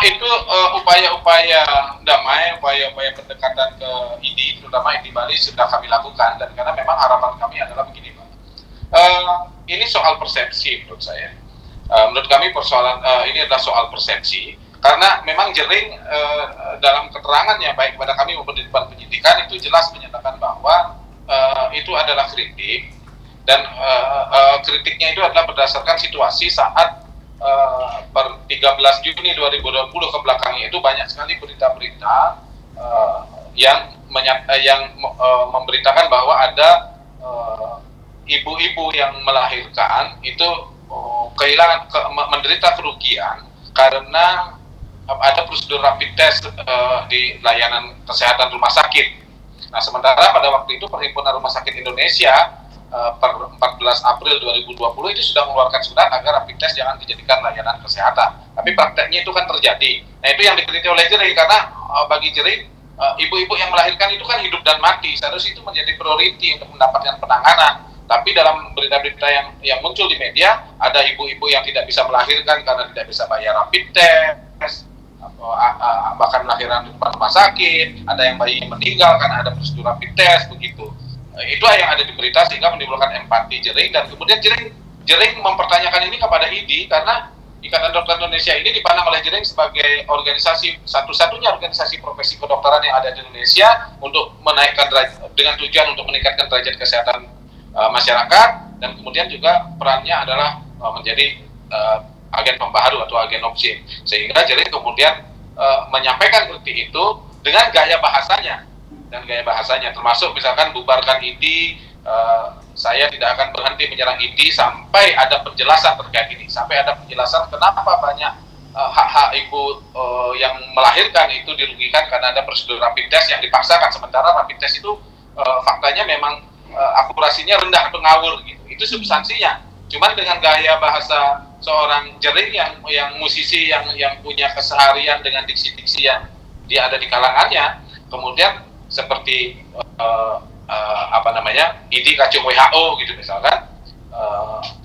Itu upaya-upaya damai, upaya-upaya pendekatan ke ID, terutama ID Bali sudah kami lakukan, dan karena memang harapan kami adalah begini Pak, ini soal persepsi menurut saya. Menurut kami persoalan ini adalah soal persepsi, karena memang Jering dalam keterangannya baik kepada kami maupun di depan penyidikan itu jelas menyatakan bahwa itu adalah kritik, dan kritiknya itu adalah berdasarkan situasi saat per 13 Juni 2020 ke belakangnya itu banyak sekali berita-berita yang memberitakan bahwa ada ibu-ibu yang melahirkan itu kehilangan menderita kerugian karena ada prosedur rapid test di layanan kesehatan rumah sakit. Nah, sementara pada waktu itu Perhimpunan Rumah Sakit Indonesia per 14 April 2020 itu sudah mengeluarkan surat agar rapid test jangan dijadikan layanan kesehatan. Tapi prakteknya itu kan terjadi. Nah, itu yang dikritik oleh Jering, karena bagi Jering ibu-ibu yang melahirkan itu kan hidup dan mati, seharusnya itu menjadi priority untuk mendapatkan penanganan. Tapi dalam berita-berita yang muncul di media, ada ibu-ibu yang tidak bisa melahirkan karena tidak bisa bayar rapid test, bahkan melahirkan di depan rumah sakit, ada yang bayi meninggal karena ada prosedur rapid test, begitu. Itu yang ada di berita sehingga menimbulkan empati Jering, dan kemudian Jering mempertanyakan ini kepada ID karena Ikatan Dokter Indonesia ini dipandang oleh Jering sebagai organisasi, satu-satunya organisasi profesi kedokteran yang ada di Indonesia untuk menaikkan dengan tujuan untuk meningkatkan derajat kesehatan masyarakat, dan kemudian juga perannya adalah menjadi agen pembaharu atau agen opsin, sehingga Jering kemudian menyampaikan kritik itu dengan gaya bahasanya, termasuk misalkan bubarkan ID, saya tidak akan berhenti menyerang ID sampai ada penjelasan terkait ini, sampai ada penjelasan kenapa banyak hak-hak ibu yang melahirkan itu dirugikan karena ada prosedur rapid test yang dipaksakan, sementara rapid test itu faktanya memang akurasinya rendah atau ngawur gitu. Itu substansinya. Cuman dengan gaya bahasa seorang Jering yang musisi yang punya keseharian dengan diksi-diksi yang dia ada di kalangannya, kemudian seperti ID kacung WHO gitu misalkan,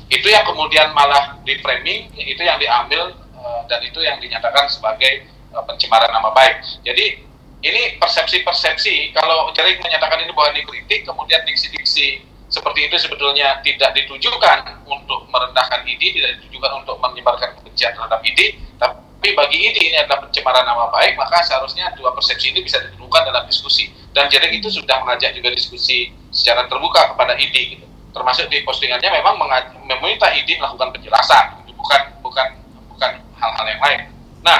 itu yang kemudian malah di framing, itu yang diambil dan itu yang dinyatakan sebagai pencemaran nama baik. Jadi ini persepsi-persepsi. Kalau Jering menyatakan ini bukan dikritik, kemudian diksi-diksi seperti itu sebetulnya tidak ditujukan untuk merendahkan ID, tidak ditujukan untuk menyebarkan kebencian terhadap ID, tapi bagi ID ini adalah pencemaran nama baik, maka seharusnya dua persepsi ini bisa ditemukan dalam diskusi. Dan Jering itu sudah mengajak juga diskusi secara terbuka kepada ID gitu. Termasuk di postingannya memang meminta ID melakukan penjelasan, bukan hal-hal yang lain. Nah,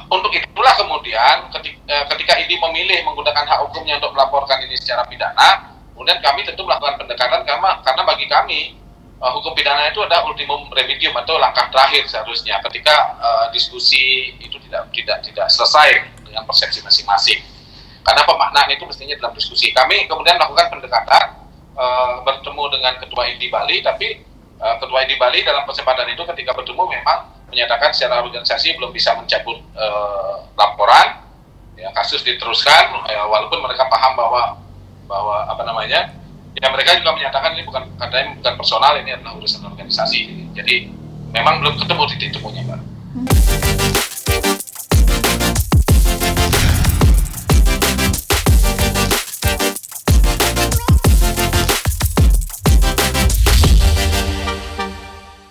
untuk itulah kemudian ketika ID memilih menggunakan hak hukumnya untuk melaporkan ini secara pidana, kemudian kami tentu melakukan pendekatan karena bagi kami hukum pidana itu adalah ultimum remedium atau langkah terakhir seharusnya ketika diskusi itu tidak selesai dengan persepsi masing-masing. Karena pemaknaan itu mestinya dalam diskusi. Kami kemudian melakukan pendekatan bertemu dengan Ketua ID Bali, tapi Ketua ID Bali dalam kesempatan itu ketika bertemu memang menyatakan secara organisasi belum bisa mencabut laporan, ya, kasus diteruskan, walaupun mereka paham bahwa mereka juga menyatakan ini bukan personal, ini adalah urusan organisasi. Jadi memang belum ketemu titik temunya, Mbak.